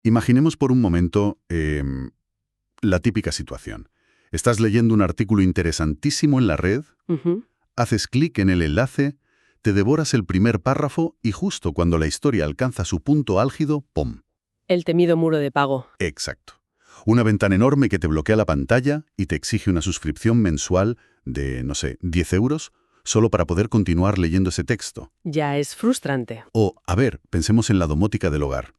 Imaginemos por un momento la típica situación. Estás leyendo un artículo interesantísimo en la red, Ujú. haces clic en el enlace, te devoras el primer párrafo y justo cuando la historia alcanza su punto álgido, ¡pum! El temido muro de pago. Exacto. Una ventana enorme que te bloquea la pantalla y te exige una suscripción mensual de, no sé, 10 euros, solo para poder continuar leyendo ese texto. Ya es frustrante. O, a ver, pensemos en la domótica del hogar.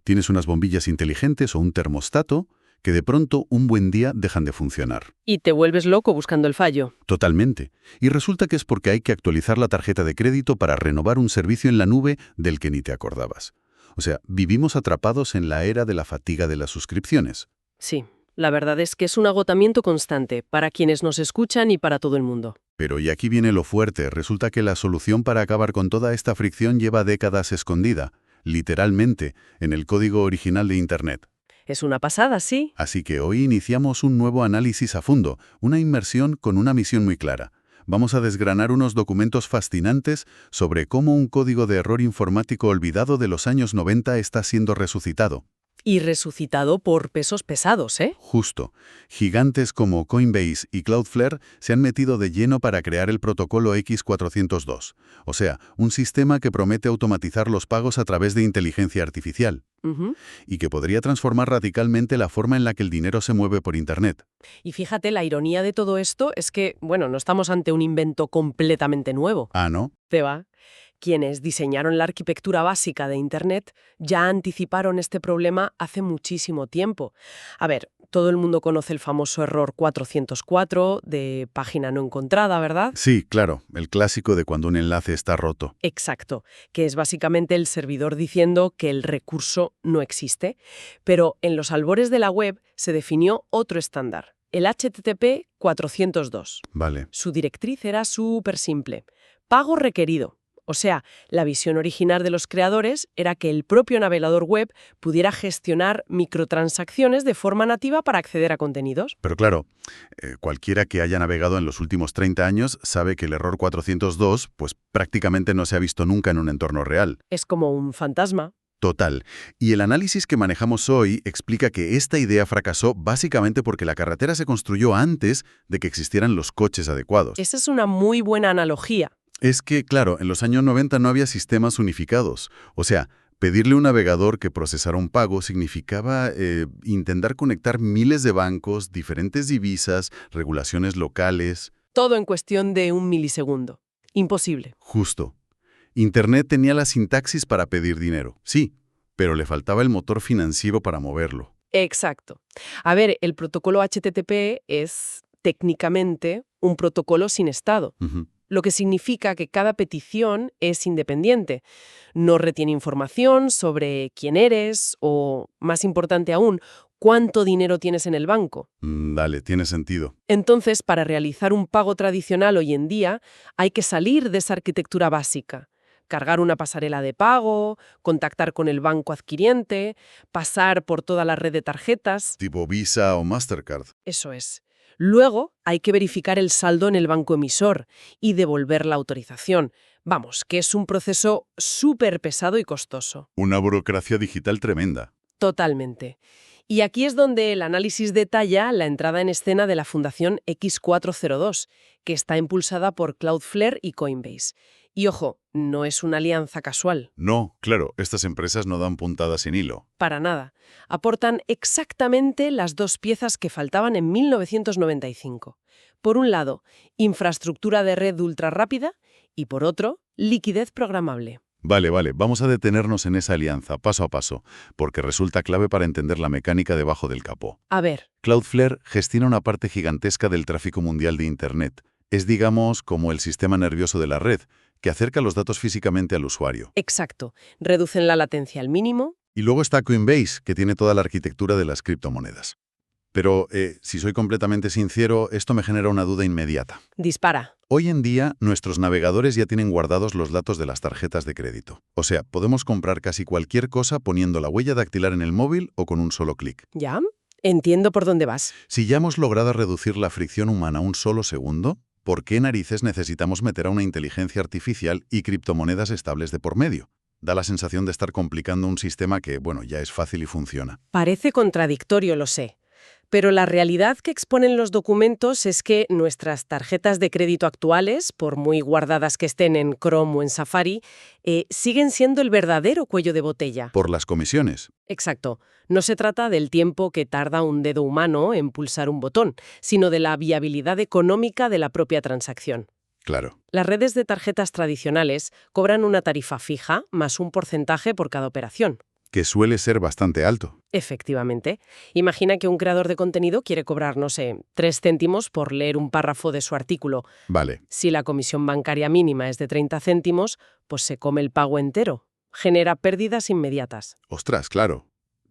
Tienes unas bombillas inteligentes o un termostato que de pronto un buen día dejan de funcionar. Y te vuelves loco buscando el fallo. Totalmente. Y resulta que es porque hay que actualizar la tarjeta de crédito para renovar un servicio en la nube del que ni te acordabas. O sea, vivimos atrapados en la era de la fatiga de las suscripciones. Sí, la verdad es que es un agotamiento constante para quienes nos escuchan y para todo el mundo. Pero y aquí viene lo fuerte, resulta que la solución para acabar con toda esta fricción lleva décadas escondida, literalmente, en el código original de Internet. Es una pasada, sí. Así que hoy iniciamos un nuevo análisis a fondo, una inmersión con una misión muy clara. Vamos a desgranar unos documentos fascinantes sobre cómo un código de error informático olvidado de los años 90 está siendo resucitado. Y resucitado por pesos pesados, ¿eh? Justo. Gigantes como Coinbase y Cloudflare se han metido de lleno para crear el protocolo X402, o sea, un sistema que promete automatizar los pagos a través de inteligencia artificial Ujú. y que podría transformar radicalmente la forma en la que el dinero se mueve por Internet. Y fíjate, la ironía de todo esto es que, bueno, no estamos ante un invento completamente nuevo. Ah, ¿no? ¿Te va? Quienes diseñaron la arquitectura básica de Internet ya anticiparon este problema hace muchísimo tiempo. A ver, todo el mundo conoce el famoso error 404 de página no encontrada, ¿verdad? Sí, claro, el clásico de cuando un enlace está roto. Exacto, que es básicamente el servidor diciendo que el recurso no existe. Pero en los albores de la web se definió otro estándar, el HTTP 402. Vale. Su directriz era súper simple. Pago requerido. O sea, la visión original de los creadores era que el propio navegador web pudiera gestionar microtransacciones de forma nativa para acceder a contenidos. Pero claro, cualquiera que haya navegado en los últimos 30 años sabe que el error 402 pues prácticamente no se ha visto nunca en un entorno real. Es como un fantasma. Total. Y el análisis que manejamos hoy explica que esta idea fracasó básicamente porque la carretera se construyó antes de que existieran los coches adecuados. Esa es una muy buena analogía. Es que, claro, en los años 90 no había sistemas unificados. O sea, pedirle a un navegador que procesara un pago significaba intentar conectar miles de bancos, diferentes divisas, regulaciones locales. Todo en cuestión de un milisegundo. Imposible. Justo. Internet tenía la sintaxis para pedir dinero, sí, pero le faltaba el motor financiero para moverlo. Exacto. A ver, el protocolo HTTP es técnicamente un protocolo sin estado, Ujú. lo que significa que cada petición es independiente. No retiene información sobre quién eres o, más importante aún, cuánto dinero tienes en el banco. Dale, tiene sentido. Entonces, para realizar un pago tradicional hoy en día, hay que salir de esa arquitectura básica. Cargar una pasarela de pago, contactar con el banco adquiriente, pasar por toda la red de tarjetas. Tipo Visa o Mastercard. Eso es. Luego hay que verificar el saldo en el banco emisor y devolver la autorización. Vamos, que es un proceso súper pesado y costoso. Una burocracia digital tremenda. Totalmente. Y aquí es donde el análisis detalla la entrada en escena de la Fundación X402, que está impulsada por Cloudflare y Coinbase. Y ojo, no es una alianza casual. No, claro, estas empresas no dan puntadas sin hilo. Para nada. Aportan exactamente las dos piezas que faltaban en 1995. Por un lado, infraestructura de red ultra rápida y por otro, liquidez programable. Vale, vamos a detenernos en esa alianza, paso a paso, porque resulta clave para entender la mecánica debajo del capó. A ver, Cloudflare gestiona una parte gigantesca del tráfico mundial de Internet. Es, digamos, como el sistema nervioso de la red, que acerca los datos físicamente al usuario. exacto. Reducen la latencia al mínimo. Y luego está Coinbase, que tiene toda la arquitectura de las criptomonedas. Pero, si soy completamente sincero, esto me genera una duda inmediata. Dispara. Hoy en día, nuestros navegadores ya tienen guardados los datos de las tarjetas de crédito. O sea, podemos comprar casi cualquier cosa poniendo la huella dactilar en el móvil o con un solo clic. ¿Ya? Entiendo por dónde vas. Si ya hemos logrado reducir la fricción humana a un solo segundo, ¿por qué narices necesitamos meter a una inteligencia artificial y criptomonedas estables de por medio? Da la sensación de estar complicando un sistema que, bueno, ya es fácil y funciona. Parece contradictorio, lo sé. Pero la realidad que exponen los documentos es que nuestras tarjetas de crédito actuales, por muy guardadas que estén en Chrome o en Safari, siguen siendo el verdadero cuello de botella. Por las comisiones. Exacto. No se trata del tiempo que tarda un dedo humano en pulsar un botón, sino de la viabilidad económica de la propia transacción. Claro. Las redes de tarjetas tradicionales cobran una tarifa fija más un porcentaje por cada operación. Que suele ser bastante alto. Efectivamente. Imagina que un creador de contenido quiere cobrar, no sé, 3 céntimos por leer un párrafo de su artículo. Vale. Si la comisión bancaria mínima es de 30 céntimos, pues se come el pago entero. Genera pérdidas inmediatas. Ostras, claro.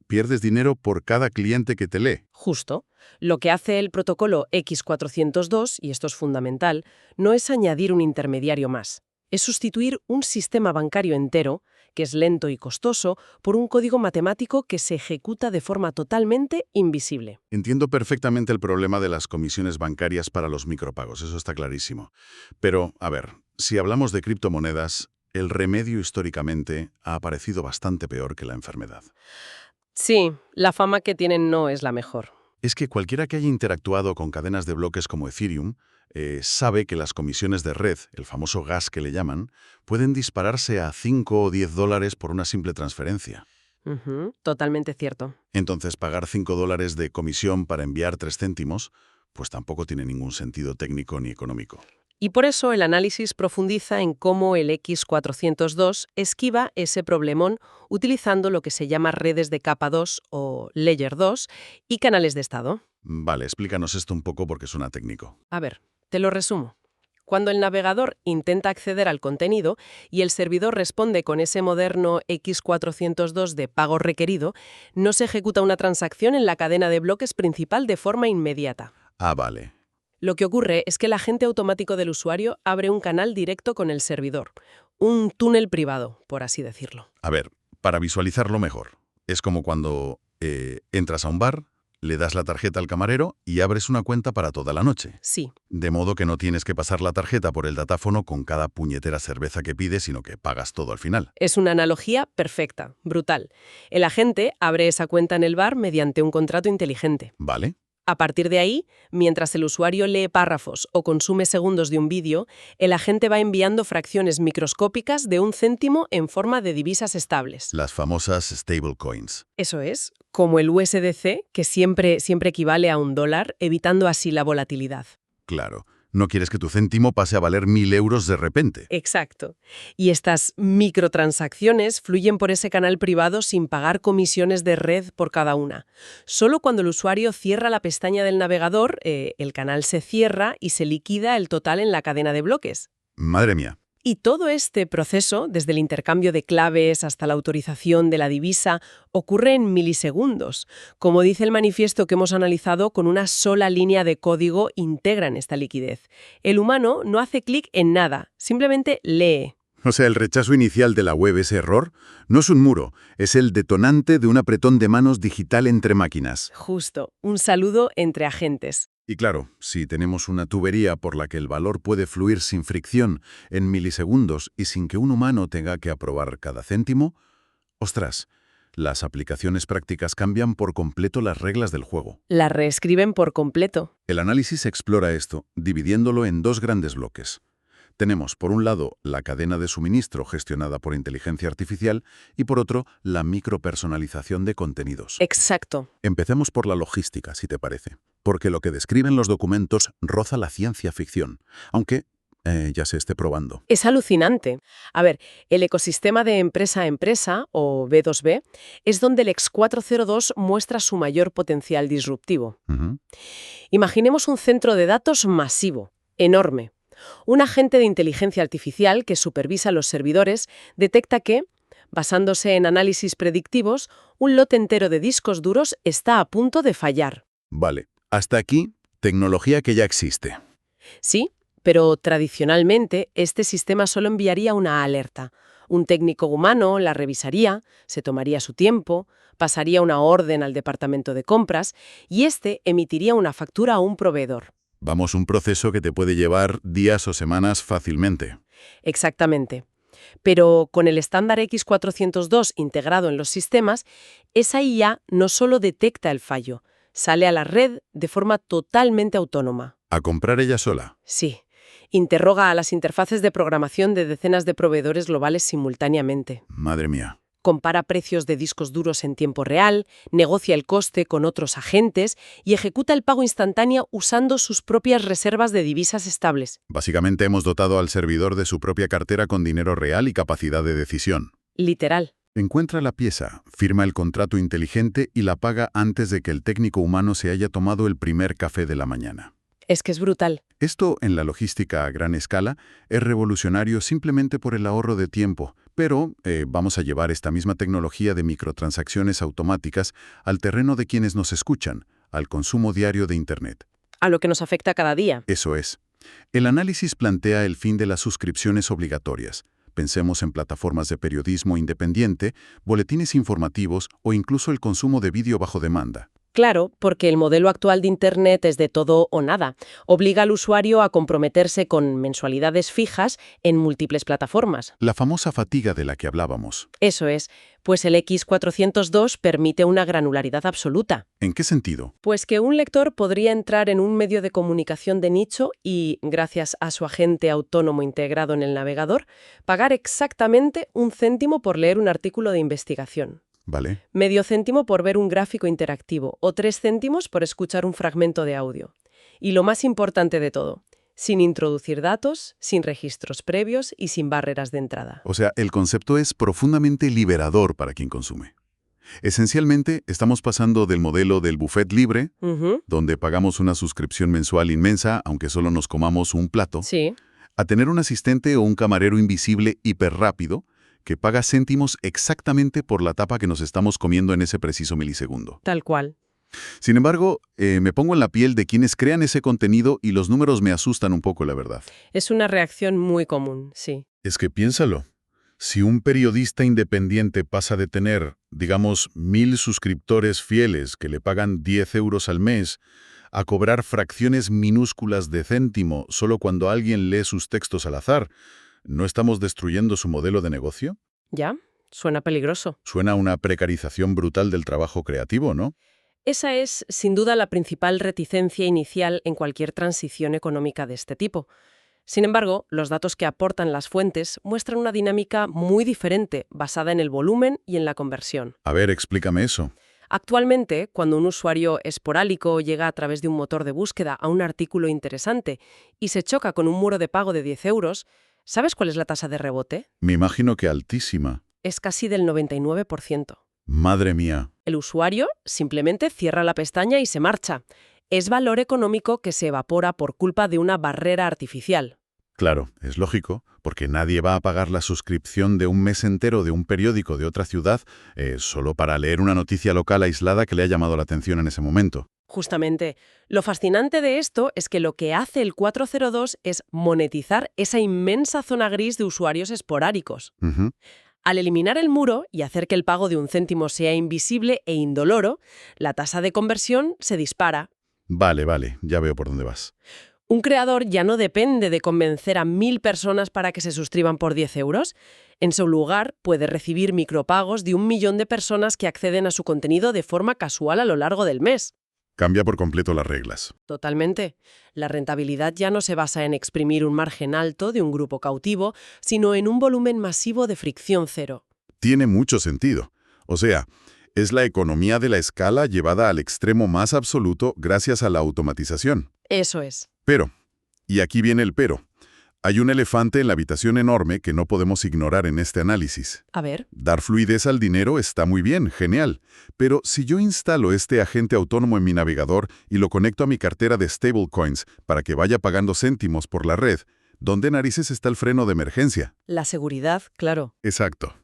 Pierdes dinero por cada cliente que te lee. Justo. Lo que hace el protocolo X402, y esto es fundamental, no es añadir un intermediario más. Es sustituir un sistema bancario entero, que es lento y costoso, por un código matemático que se ejecuta de forma totalmente invisible. Entiendo perfectamente el problema de las comisiones bancarias para los micropagos, eso está clarísimo. Pero, a ver, si hablamos de criptomonedas, el remedio históricamente ha aparecido bastante peor que la enfermedad. Sí, la fama que tienen no es la mejor. Es que cualquiera que haya interactuado con cadenas de bloques como Ethereum sabe que las comisiones de red, el famoso gas que le llaman, pueden dispararse a 5 o 10 dólares por una simple transferencia. Ujú, totalmente cierto. Entonces, pagar 5 dólares de comisión para enviar 3 céntimos, pues tampoco tiene ningún sentido técnico ni económico. Y por eso el análisis profundiza en cómo el X402 esquiva ese problemón utilizando lo que se llama redes de capa 2 o Layer 2 y canales de estado. Vale, explícanos esto un poco porque suena técnico. A ver, te lo resumo. Cuando el navegador intenta acceder al contenido y el servidor responde con ese moderno X402 de pago requerido, no se ejecuta una transacción en la cadena de bloques principal de forma inmediata. Ah, vale. Lo que ocurre es que el agente automático del usuario abre un canal directo con el servidor, un túnel privado, por así decirlo. A ver, para visualizarlo mejor, es como cuando entras a un bar, le das la tarjeta al camarero y abres una cuenta para toda la noche. Sí, De modo que no tienes que pasar la tarjeta por el datáfono con cada puñetera cerveza que pides, sino que pagas todo al final. es una analogía perfecta, brutal. El agente abre esa cuenta en el bar mediante un contrato inteligente. ¿Vale? A partir de ahí, mientras el usuario lee párrafos o consume segundos de un vídeo, el agente va enviando fracciones microscópicas de un céntimo en forma de divisas estables. Las famosas stablecoins. Eso es, como el USDC, que siempre equivale a $1, evitando así la volatilidad. Claro, no quieres que tu céntimo pase a valer 1.000 euros de repente. Exacto. Y estas microtransacciones fluyen por ese canal privado sin pagar comisiones de red por cada una. Solo cuando el usuario cierra la pestaña del navegador, el canal se cierra y se liquida el total en la cadena de bloques. Madre mía. Y todo este proceso, desde el intercambio de claves hasta la autorización de la divisa, ocurre en milisegundos. Como dice el manifiesto que hemos analizado, con una sola línea de código integran esta liquidez. El humano no hace clic en nada, simplemente lee. O sea, el rechazo inicial de la web, ese error, no es un muro, es el detonante de un apretón de manos digital entre máquinas. Justo, un saludo entre agentes. Y claro, si tenemos una tubería por la que el valor puede fluir sin fricción en milisegundos y sin que un humano tenga que aprobar cada céntimo, ostras, las aplicaciones prácticas cambian por completo las reglas del juego. La reescriben por completo. El análisis explora esto, dividiéndolo en dos grandes bloques. Tenemos, por un lado, la cadena de suministro gestionada por inteligencia artificial y, por otro, la micropersonalización de contenidos. Exacto. Empecemos por la logística, si te parece, porque lo que describen los documentos roza la ciencia ficción, aunque ya se esté probando. Es alucinante. A ver, el ecosistema de empresa a empresa, o B2B, es donde el X402 muestra su mayor potencial disruptivo. Ujú. Imaginemos un centro de datos masivo, enorme. Un agente de inteligencia artificial que supervisa los servidores detecta que, basándose en análisis predictivos, un lote entero de discos duros está a punto de fallar. Vale, hasta aquí, tecnología que ya existe. Sí, pero tradicionalmente este sistema solo enviaría una alerta. Un técnico humano la revisaría, se tomaría su tiempo, pasaría una orden al departamento de compras y este emitiría una factura a un proveedor. Vamos, un proceso que te puede llevar días o semanas fácilmente. Exactamente. Pero con el estándar X402 integrado en los sistemas, esa IA no solo detecta el fallo, sale a la red de forma totalmente autónoma. ¿A comprar ella sola? Sí, interroga a las interfaces de programación de decenas de proveedores globales simultáneamente. Madre mía. Compara precios de discos duros en tiempo real, negocia el coste con otros agentes y ejecuta el pago instantáneo usando sus propias reservas de divisas estables. Básicamente hemos dotado al servidor de su propia cartera con dinero real y capacidad de decisión. Literal. Encuentra la pieza, firma el contrato inteligente y la paga antes de que el técnico humano se haya tomado el primer café de la mañana. Es que es brutal. Esto, en la logística a gran escala, es revolucionario simplemente por el ahorro de tiempo, pero vamos a llevar esta misma tecnología de microtransacciones automáticas al terreno de quienes nos escuchan, al consumo diario de Internet. A lo que nos afecta cada día. Eso es. El análisis plantea el fin de las suscripciones obligatorias. Pensemos en plataformas de periodismo independiente, boletines informativos o incluso el consumo de vídeo bajo demanda. Claro, porque el modelo actual de Internet es de todo o nada. Obliga al usuario a comprometerse con mensualidades fijas en múltiples plataformas. La famosa fatiga de la que hablábamos. Eso es, pues el X402 permite una granularidad absoluta. ¿En qué sentido? Pues que un lector podría entrar en un medio de comunicación de nicho y, gracias a su agente autónomo integrado en el navegador, pagar exactamente 1 céntimo por leer un artículo de investigación. ¿Vale? Medio céntimo por ver un gráfico interactivo o 3 céntimos por escuchar un fragmento de audio. Y lo más importante de todo, sin introducir datos, sin registros previos y sin barreras de entrada. O sea, el concepto es profundamente liberador para quien consume. Esencialmente, estamos pasando del modelo del buffet libre, donde pagamos una suscripción mensual inmensa, aunque solo nos comamos un plato, Sí, a tener un asistente o un camarero invisible hiperrápido que paga céntimos exactamente por la tapa que nos estamos comiendo en ese preciso milisegundo. tal cual. Sin embargo, me pongo en la piel de quienes crean ese contenido y los números me asustan un poco, la verdad. Es una reacción muy común, sí. Es que piénsalo. Si un periodista independiente pasa de tener, digamos, 1.000 suscriptores fieles que le pagan 10 euros al mes, a cobrar fracciones minúsculas de céntimo solo cuando alguien lee sus textos al azar, ¿no estamos destruyendo su modelo de negocio? ¿Ya? Suena peligroso. Suena a una precarización brutal del trabajo creativo, ¿no? Esa es, sin duda, la principal reticencia inicial en cualquier transición económica de este tipo. Sin embargo, los datos que aportan las fuentes muestran una dinámica muy diferente, basada en el volumen y en la conversión. A ver, explícame eso. Actualmente, cuando un usuario esporádico llega a través de un motor de búsqueda a un artículo interesante y se choca con un muro de pago de 10 euros, ¿sabes cuál es la tasa de rebote? Me imagino que altísima. Es casi del 99%. Madre mía. El usuario simplemente cierra la pestaña y se marcha. Es valor económico que se evapora por culpa de una barrera artificial. Claro, es lógico, porque nadie va a pagar la suscripción de un mes entero de un periódico de otra ciudad solo para leer una noticia local aislada que le ha llamado la atención en ese momento. Justamente, lo fascinante de esto es que lo que hace el 402 es monetizar esa inmensa zona gris de usuarios esporádicos. Ujú. Al eliminar el muro y hacer que el pago de 1 céntimo sea invisible e indoloro, la tasa de conversión se dispara. Vale, ya veo por dónde vas. Un creador ya no depende de convencer a 1.000 personas para que se suscriban por 10 euros. En su lugar, puede recibir micropagos de 1 millón de personas que acceden a su contenido de forma casual a lo largo del mes. Cambia por completo las reglas. Totalmente. La rentabilidad ya no se basa en exprimir un margen alto de un grupo cautivo, sino en un volumen masivo de fricción cero. Tiene mucho sentido. O sea, es la economía de la escala llevada al extremo más absoluto gracias a la automatización. Eso es. Pero, y aquí viene el pero, hay un elefante en la habitación enorme que no podemos ignorar en este análisis. A ver. Dar fluidez al dinero está muy bien, genial, pero si yo instalo este agente autónomo en mi navegador y lo conecto a mi cartera de stablecoins para que vaya pagando céntimos por la red, ¿dónde narices está el freno de emergencia? La seguridad, claro. Exacto.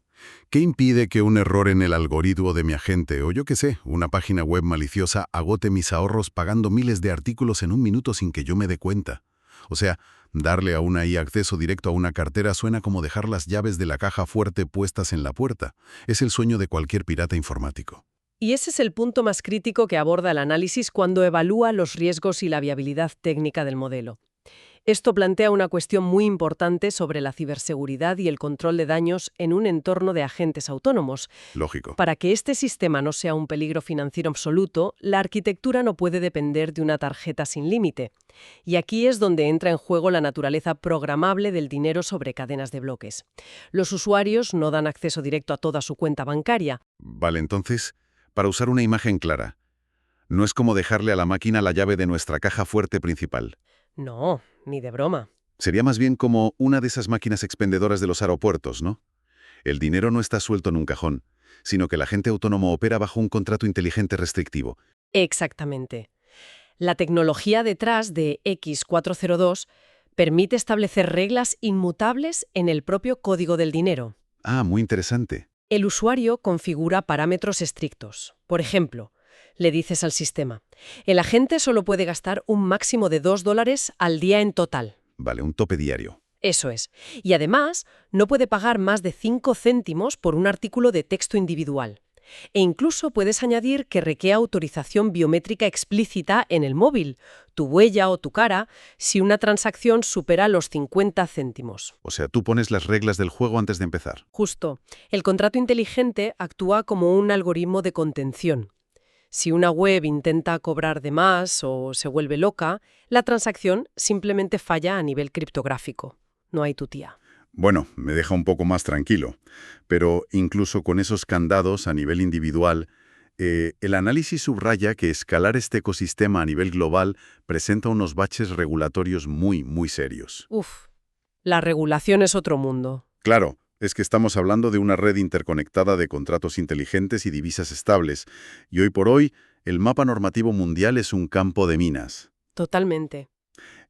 ¿Qué impide que un error en el algoritmo de mi agente o yo qué sé, una página web maliciosa agote mis ahorros pagando miles de artículos en un minuto sin que yo me dé cuenta? O sea, darle a una IA acceso directo a una cartera suena como dejar las llaves de la caja fuerte puestas en la puerta. Es el sueño de cualquier pirata informático. Y ese es el punto más crítico que aborda el análisis cuando evalúa los riesgos y la viabilidad técnica del modelo. Esto plantea una cuestión muy importante sobre la ciberseguridad y el control de daños en un entorno de agentes autónomos. Lógico. Para que este sistema no sea un peligro financiero absoluto, la arquitectura no puede depender de una tarjeta sin límite. Y aquí es donde entra en juego la naturaleza programable del dinero sobre cadenas de bloques. Los usuarios no dan acceso directo a toda su cuenta bancaria. Vale, entonces, para usar una imagen clara, no es como dejarle a la máquina la llave de nuestra caja fuerte principal. No, ni de broma. Sería más bien como una de esas máquinas expendedoras de los aeropuertos, ¿no? El dinero no está suelto en un cajón, sino que el agente autónomo opera bajo un contrato inteligente restrictivo. Exactamente. La tecnología detrás de X402 permite establecer reglas inmutables en el propio código del dinero. Ah, muy interesante. El usuario configura parámetros estrictos. Por ejemplo, le dices al sistema, el agente solo puede gastar un máximo de $2 al día en total. Vale, un tope diario. Eso es. Y además, no puede pagar más de 5 céntimos por un artículo de texto individual. E incluso puedes añadir que requiere autorización biométrica explícita en el móvil, tu huella o tu cara, si una transacción supera los 50 céntimos. O sea, tú pones las reglas del juego antes de empezar. Justo. El contrato inteligente actúa como un algoritmo de contención. Si una web intenta cobrar de más o se vuelve loca, la transacción simplemente falla a nivel criptográfico. No hay tutía. Bueno, me deja un poco más tranquilo. Pero incluso con esos candados a nivel individual, el análisis subraya que escalar este ecosistema a nivel global presenta unos baches regulatorios muy serios. Uf, la regulación es otro mundo. Claro, es que estamos hablando de una red interconectada de contratos inteligentes y divisas estables, y hoy por hoy, el mapa normativo mundial es un campo de minas. Totalmente.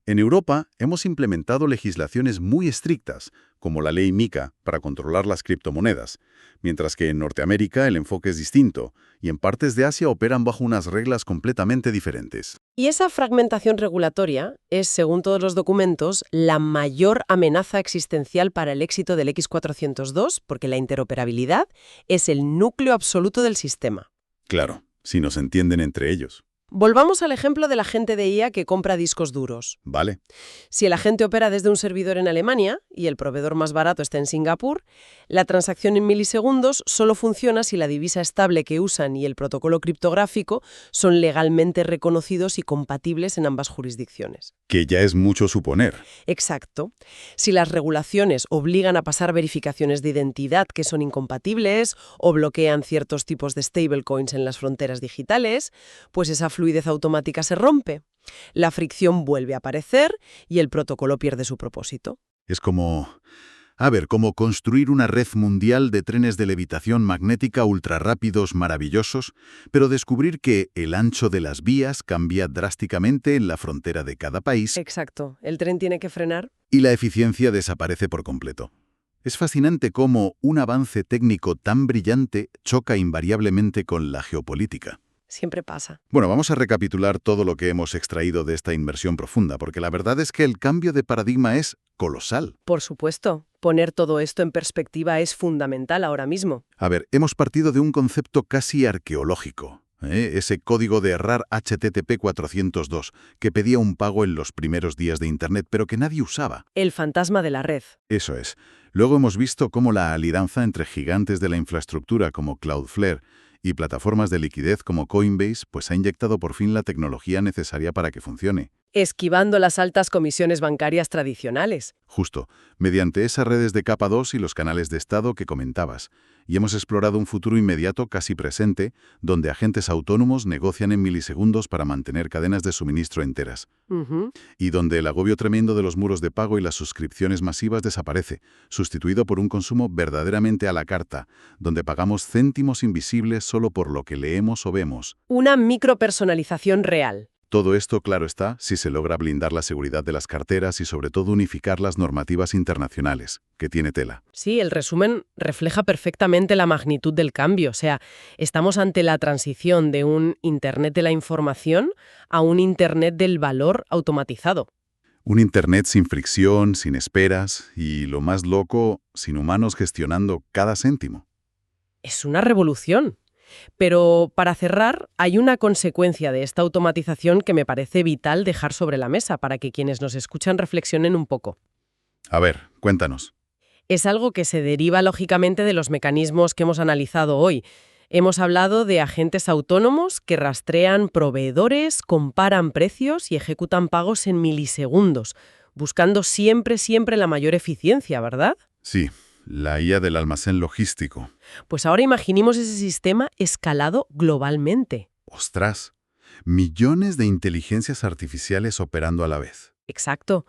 En Europa hemos implementado legislaciones muy estrictas, como la ley MiCA, para controlar las criptomonedas, mientras que en Norteamérica el enfoque es distinto, y en partes de Asia operan bajo unas reglas completamente diferentes. Y esa fragmentación regulatoria es, según todos los documentos, la mayor amenaza existencial para el éxito del X402, porque la interoperabilidad es el núcleo absoluto del sistema. Claro, si no se entienden entre ellos. Volvamos al ejemplo del agente de IA que compra discos duros. Vale. Si el agente opera desde un servidor en Alemania y el proveedor más barato está en Singapur, la transacción en milisegundos solo funciona si la divisa estable que usan y el protocolo criptográfico son legalmente reconocidos y compatibles en ambas jurisdicciones. Que ya es mucho suponer. Exacto. Si las regulaciones obligan a pasar verificaciones de identidad que son incompatibles o bloquean ciertos tipos de stablecoins en las fronteras digitales, pues esa fluidez automática se rompe. La fricción vuelve a aparecer y el protocolo pierde su propósito. Es como construir una red mundial de trenes de levitación magnética ultrarrápidos maravillosos, pero descubrir que el ancho de las vías cambia drásticamente en la frontera de cada país Exacto. El tren tiene que frenar. y la eficiencia desaparece por completo. Es fascinante cómo un avance técnico tan brillante choca invariablemente con la geopolítica. Siempre pasa. Bueno, vamos a recapitular todo lo que hemos extraído de esta inmersión profunda, porque la verdad es que el cambio de paradigma es colosal. Por supuesto, poner todo esto en perspectiva es fundamental ahora mismo. A ver, hemos partido de un concepto casi arqueológico, ese código de errar HTTP 402, que pedía un pago en los primeros días de Internet, pero que nadie usaba. El fantasma de la red. Eso es. Luego hemos visto cómo la alianza entre gigantes de la infraestructura como Cloudflare y plataformas de liquidez como Coinbase pues ha inyectado por fin la tecnología necesaria para que funcione. Esquivando las altas comisiones bancarias tradicionales. Justo, mediante esas redes de capa 2 y los canales de estado que comentabas. Y hemos explorado un futuro inmediato casi presente, donde agentes autónomos negocian en milisegundos para mantener cadenas de suministro enteras. Y donde el agobio tremendo de los muros de pago y las suscripciones masivas desaparece, sustituido por un consumo verdaderamente a la carta, donde pagamos céntimos invisibles solo por lo que leemos o vemos. Una micropersonalización real. Todo esto, claro está, si se logra blindar la seguridad de las carteras y sobre todo unificar las normativas internacionales, que tiene tela. Sí, el resumen refleja perfectamente la magnitud del cambio. O sea, estamos ante la transición de un Internet de la información a un Internet del valor automatizado. Un Internet sin fricción, sin esperas y, lo más loco, sin humanos gestionando cada céntimo. Es una revolución. Pero para cerrar, hay una consecuencia de esta automatización que me parece vital dejar sobre la mesa para que quienes nos escuchan reflexionen un poco. A ver, cuéntanos. Es algo que se deriva lógicamente de los mecanismos que hemos analizado hoy. Hemos hablado de agentes autónomos que rastrean proveedores, comparan precios y ejecutan pagos en milisegundos, buscando siempre, siempre la mayor eficiencia, ¿verdad? Sí, la IA del almacén logístico. Pues ahora imaginemos ese sistema escalado globalmente. ¡Ostras! Millones de inteligencias artificiales operando a la vez. Exacto.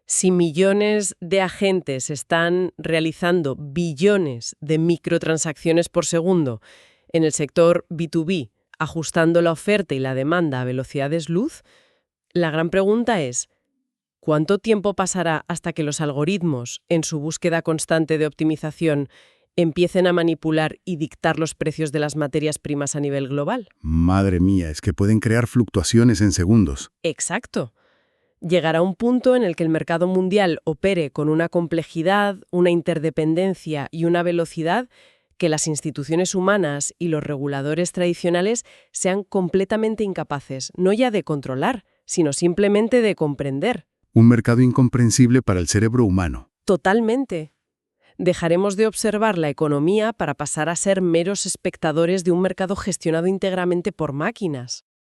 Si millones de agentes están realizando billones de microtransacciones por segundo en el sector B2B, ajustando la oferta y la demanda a velocidades luz, la gran pregunta es, ¿cuánto tiempo pasará hasta que los algoritmos, en su búsqueda constante de optimización, empiecen a manipular y dictar los precios de las materias primas a nivel global? Madre mía, es que pueden crear fluctuaciones en segundos. Exacto. Llegará un punto en el que el mercado mundial opere con una complejidad, una interdependencia y una velocidad que las instituciones humanas y los reguladores tradicionales sean completamente incapaces, no ya de controlar, sino simplemente de comprender. Un mercado incomprensible para el cerebro humano. Totalmente. Dejaremos de observar la economía para pasar a ser meros espectadores de un mercado gestionado íntegramente por máquinas.